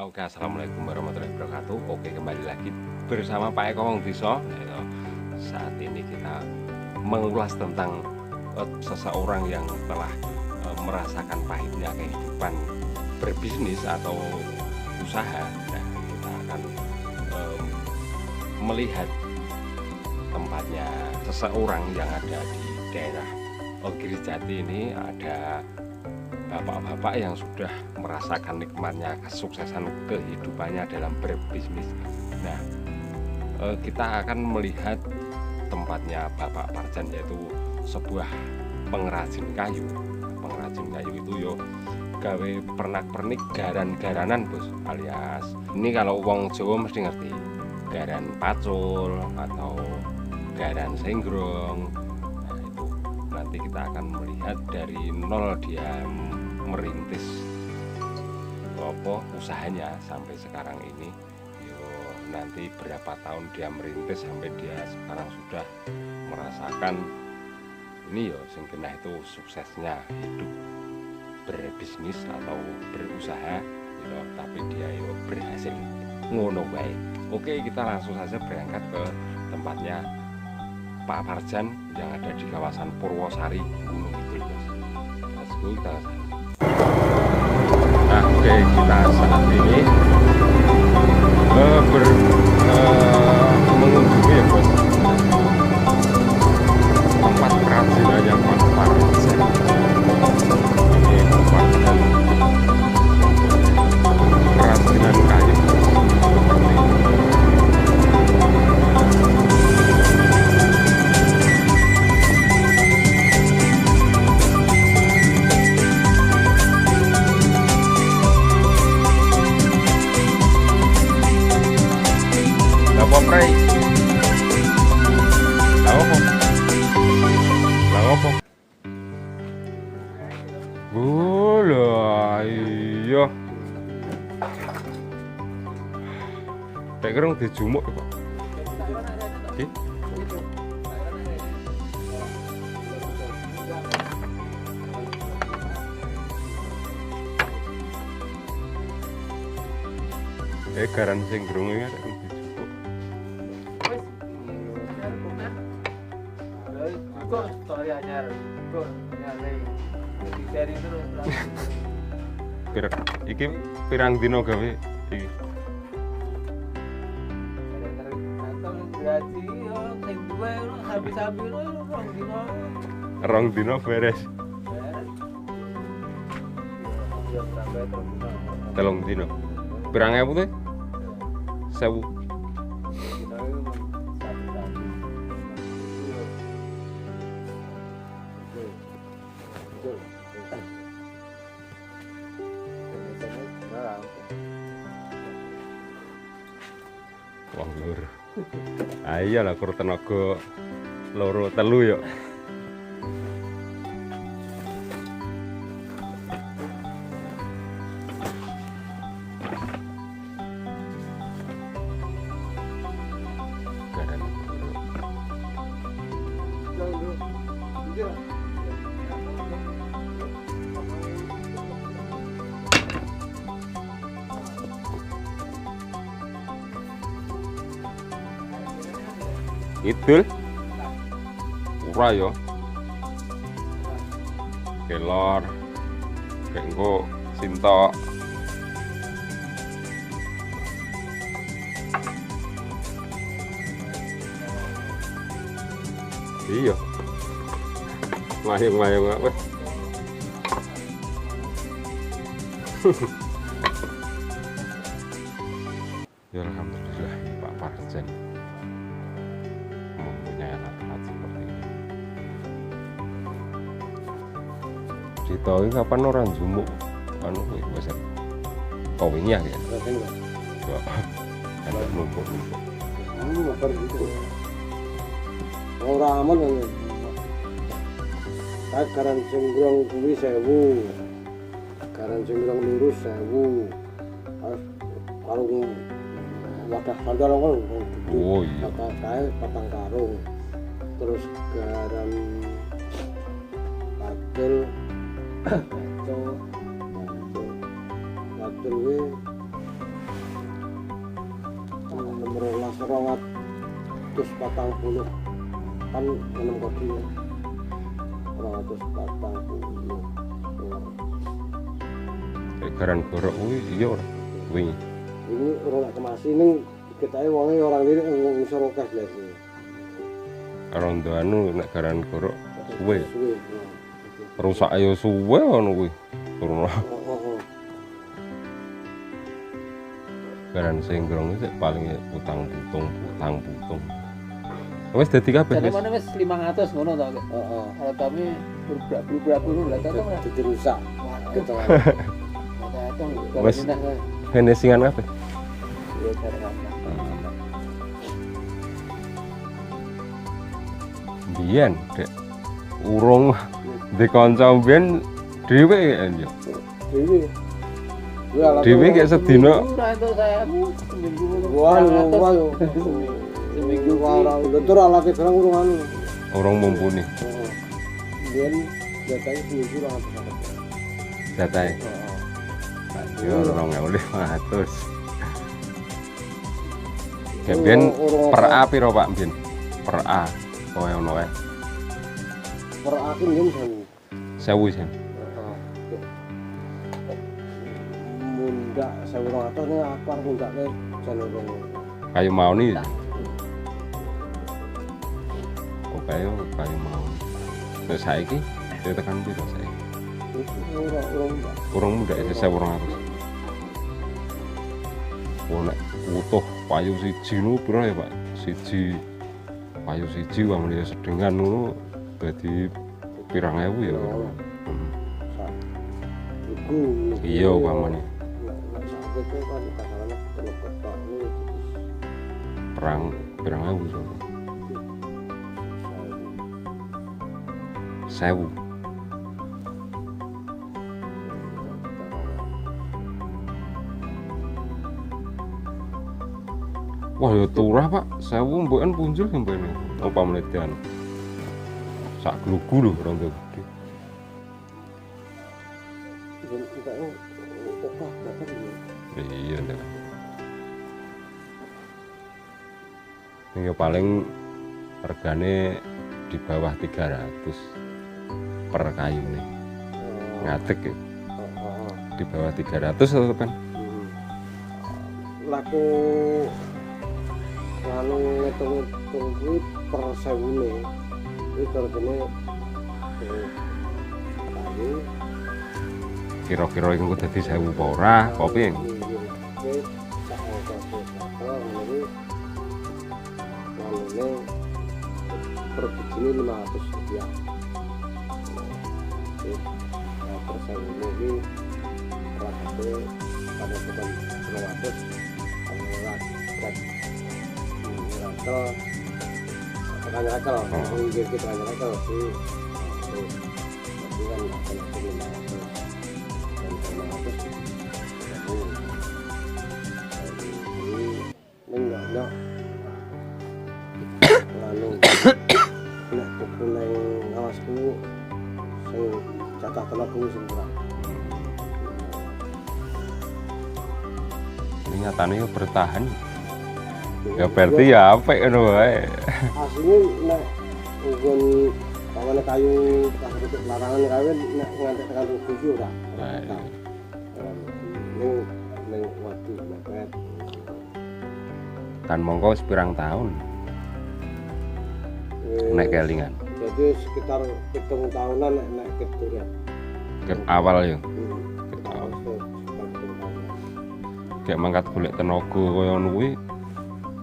Oke, assalamualaikum warahmatullahi wabarakatuh. Oke, kembali lagi bersama Pak Eko Wong Diso. Saat ini kita mengulas tentang seseorang yang telah merasakan pahitnya kehidupan berbisnis atau usaha. Nah, kita akan melihat tempatnya seseorang yang ada di daerah Girijati ini. Ada bapak-bapak yang sudah merasakan nikmatnya kesuksesan kehidupannya dalam berbisnis. Nah, kita akan melihat tempatnya Bapak Parjan, yaitu sebuah pengrajin kayu. Pengrajin kayu itu yo gawe pernak-pernik garan-garanan, Bos, alias ini kalau wong Jawa mesti ngerti garan pacul atau garan senggrong. Nah, itu nanti kita akan melihat dari nol dia merintis usahanya sampai sekarang ini. Nanti berapa tahun dia merintis sampai dia sekarang sudah merasakan ini sing kena itu suksesnya hidup berbisnis atau berusaha tapi dia berhasil ngono baik. Oke, kita langsung saja berangkat ke tempatnya Pak Parjan yang ada di kawasan Purwosari, Gunung Kidul, Bos. Let's go, kita sana. Nah, oke, kita saat ini mengunjungi ya, Bos, tempat kerajinannya Pak Parjan. Ini merupakan kerajinan kayu seperti ini. Pray. Lah opo? Bola iya. Tak kereng dijumuk kok. Oke. Garan sing grunge tak iki pirang dino gawe iki? Rong dino beres. Telung dino. Pirang ewu teh? 1000. Wah, lur. Iyalah kur tenaga loro telu ya. Idul ora ya kelor kengko sintok iya mayung apa ya alhamdulillah Pak Parjan mempunyai alat-alat seperti ini. Ditahu kapan orang jumuk anu besar kawinnya ya. Ya. Ada numpuk-numpuk. Ora aman ya. Garan senggrong kuwi 1000. Garan senggrong lurus 1000. Karung wadah sandal kan. Oh iya. Patang karung. Terus garam pacul pacul kuwi 240 kan enam kodi 240. Garan gorok kuwi iya ora wingi. Ini orang nak kemasi ning ketahe wonge orang lirik ngisor okas lha iki. Rondo anu nek garan gorok suwe. Suwe. Rusak ayo suwe ngono kuwi. Turun. Garan Senggrong iki paling utang putung. Wis dadi kabeh Jadi wis. mana wis 500 ngono to. Heeh. Kalau kami berbrak dulu lah kan. Jadi rusak. Itu Wes. Finishingan kabeh. Iya cara. Biyen dek urung di kanca mbiyen dhewe ya. Dhewe kayak sedina Ora itu saya seminggu. Wah, Seminggu ora betul alate barang urung anu. urung mumpuni Biyen jatahe seminggu lah apa. jatahe. Yo 2.500. Kayak mbiyen per A piro Pak mbiyen? Per A. Kowe ono kae. Per aku ngen 1000 sen. mundak 1200 nih aku arep mundakne jalur Kayu mau nih. Oh kayu mau. Terus saiki tekan piro saiki? Urung muda ya 1200. Oh nek utuh payu siji nu piro ya Pak? Siji payu siji wong ya sedengan ngono dadi pirang ewu ya. iku Iya upamane sampai itu kan kasarannya teluk kota ini perang pirang ewu soalnya. 1000. Wah ya turah Pak, 1000 mboken punjul sampeyan. Apa menitian? Sak glugu lho rondo gede. Iya ndak. Ini paling regane di bawah 300 per kayu nih. Ngadeg ya. Di bawah 300 atau kan? Laku lalu ngitung kuwi per 1000 iki terjene kayu Kira-kira iku dadi 1000 apa ora? Apa piye? per biji ini 500 rupiah. Terus yang ini rasanya pada bukan 200 rakel mungkin kita rakel sih tapi kan akan langsung 500 dan 500 ini enggak lalu nek tuku nang ngawasku sing cacah tenaga sing kurang. Ini nyatane yo bertahan. Ya berarti ya apik ngono wae. Asline nek nggon pamane kayu pas tutup larangan kawin nek ngantek tekan 7 ora. Ning waktu mepet. Kan mongko wis pirang tahun nek kelingan. Jadi sekitar 7 tahunan nek keturian. Ket awal yo. Kita harus Kayak mangkat golek tenaga kaya ngono kuwi,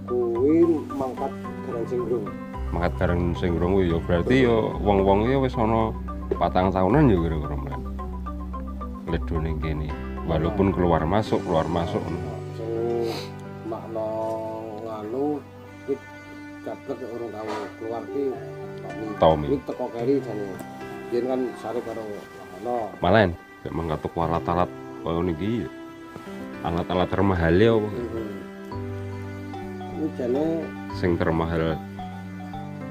kuwi mangkat Garang Senggrong. mangkat Garang Senggrong kuwi yo berarti yo wong-wong ya wis ana 4 tahunan yo kira-kira men. Ledo ning kene. Walaupun keluar masuk Sing makna nganu kuwi dapat orang tahu keluar ki Tommy. Kuwi teko keri jane. Yen kan sare karo ana. Malen kayak mangkat tuku alat-alat kaya niki. Alat-alat termahal ya apa? Ini jane Sing termahal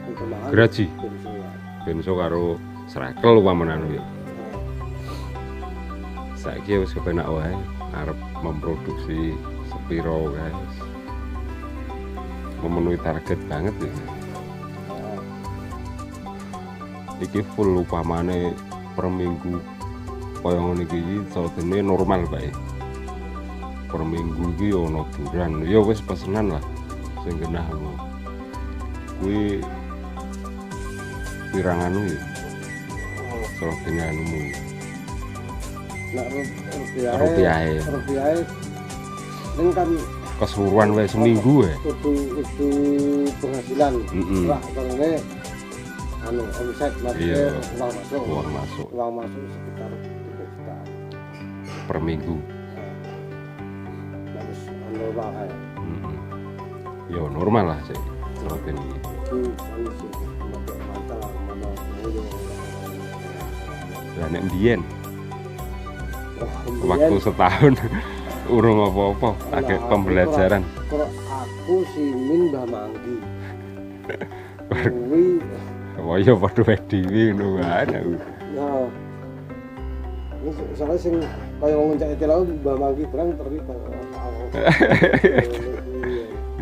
kemahan. geraji. Benso karo srekel umpamane ya. Saiki wis kepenak wae arep memproduksi sepiro guys. memenuhi target banget ya. Nah, Iki full upamane per minggu kaya ngene iki sodene normal bae. Per minggu iki ono duran, ya wis pesenan lah sing genah ngono. Kuwi pirang anu ya sodene anumu. nek Rupiahe. rupiahe ini kan Keseluruhan wae seminggu ya. kudu penghasilan. Heeh. Lah karena anu omset Iya. maksudnya Uang masuk uang masuk sekitar 3 juta. per minggu. Terus anu wae Ya normal lah sih sodene iki. itu anu sih pakai mantel mana nguyu. Lah nek mbiyen waktu setahun urung apa-apa, agak pembelajaran. Kalau aku si Min Mbah Manggi. Kuwi Wah ya padha wae dhewe ngono wae. ya. Ini soalnya sing kaya wong ngecek telau Mbah Manggi barang terlibat.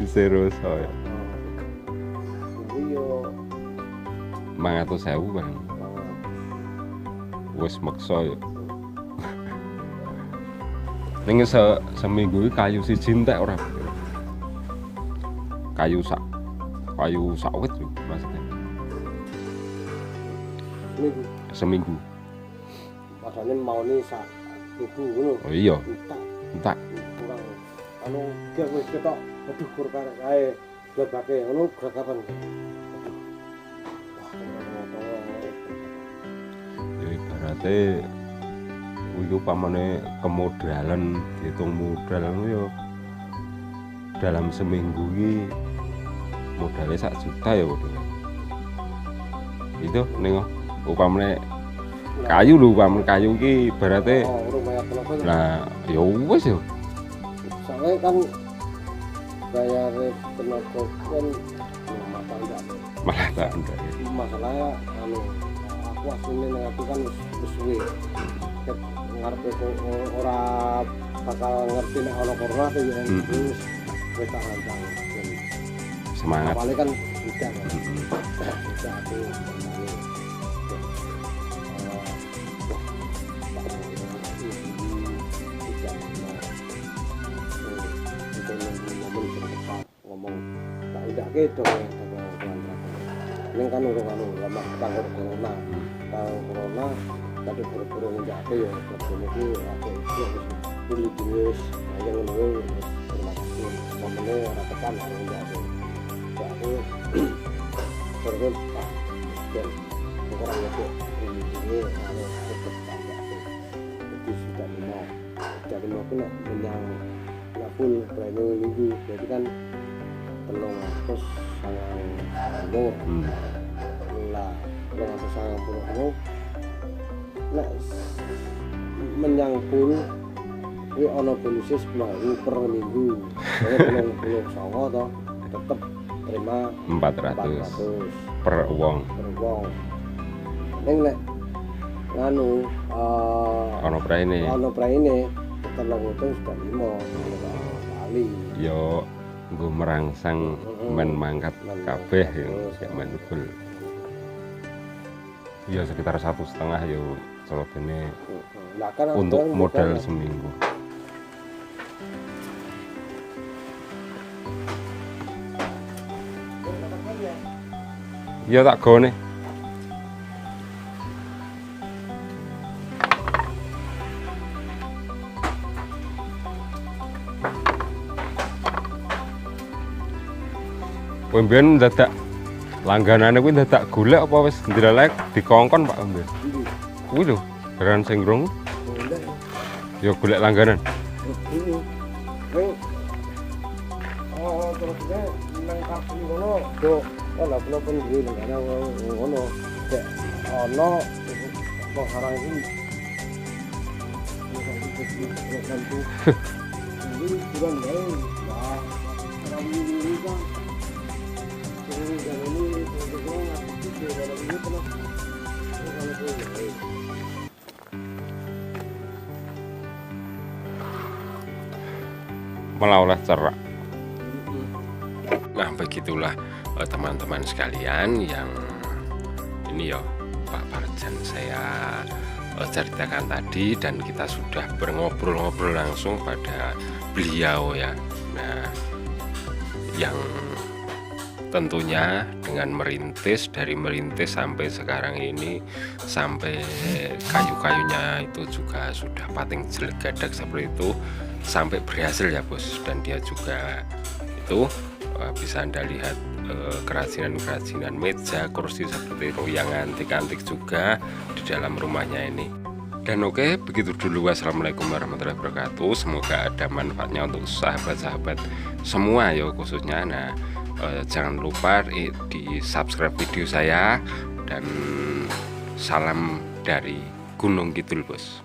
Serius ya. Kuwi yo 500.000 Bang. Wis maksa ya. Ning seminggu iki kayu siji entek ora. Kayu sawit lho maksudnya. ini Seminggu. padahal mau nih sak tuku ngono. Oh iya, Tak entek. kurang anu gak wis ketok aduh kur karek kae blebake ngono gragapan. Ya ibarate kuwi upamane kemodalan dihitung modal ngono ya dalam seminggu iki modalnya 1 juta ya modalnya. Itu ning upamane kayu lho, upamane kayu iki ibarate Oh, urung bayar tenaga. lah ya wis ya. Soalnya kan bayar tenaga kan mata enggak. Malah tak enggak. Masalahnya anu aku aslinya ngerti kan wis suwe. Ket ngarepe kok ora bakal ngerti nek ana corona tuh ya terus wis tak rancang. Semangat. Awalnya kan tidak kan. Tidak aku ngomong tak udah gitu ini kan urung anu lama tanggal corona tadi buru-buru ngejake ya ini ki aku pilih jenis yang ngono terima kasih momennya ora tekan aku ngejake jadi terus dan kurang itu ini anu tetep tambah jadi sudah lima jadi mau kena menyang full plano minggu jadi kan telung atus sangang lah telung atus sangang puluh nek menyang full ini ono bonusnya 10.000 per minggu jadi telung puluh songo toh tetep terima 400 per wong. Neng nek nganu Ono praine telung itu sudah 5 kali. yo nggo merangsang men mangkat kabeh ya gak men full. Ya sekitar 1,5 yo celotene Lah kan untuk orang modal bukan, seminggu. Ya tak gone. Kowe mbiyen dadak langganane kuwi dadak golek apa wis ndelelek dikongkon Pak mbiyen? Kuwi lho, beran sing grung. boleh. Ya golek langganan. Oh, terus dia nang kartu ngono, do, lah kula pun duwe nang ngono. Kayak ono pengharang iki. Ini bukan bae. Lah, orang ini kan. Ini jangan ini kalau nggak itu kalau ini kenapa? Kalau itu Malah oleh cerak. Nah begitulah teman-teman sekalian yang ini ya Pak Parjan saya ceritakan tadi, dan kita sudah ngobrol langsung pada beliau ya. Nah yang tentunya dengan merintis, dari merintis sampai sekarang ini, sampai kayu-kayunya itu juga sudah pating jelegadak seperti itu, sampai berhasil ya bos. Dan dia juga itu bisa Anda lihat kerajinan meja, kursi seperti itu yang antik-antik juga di dalam rumahnya ini. Dan oke, begitu dulu. Wassalamualaikum warahmatullahi wabarakatuh. Semoga ada manfaatnya untuk sahabat-sahabat semua ya khususnya. Nah jangan lupa di subscribe video saya, dan salam dari Gunung Kidul bos.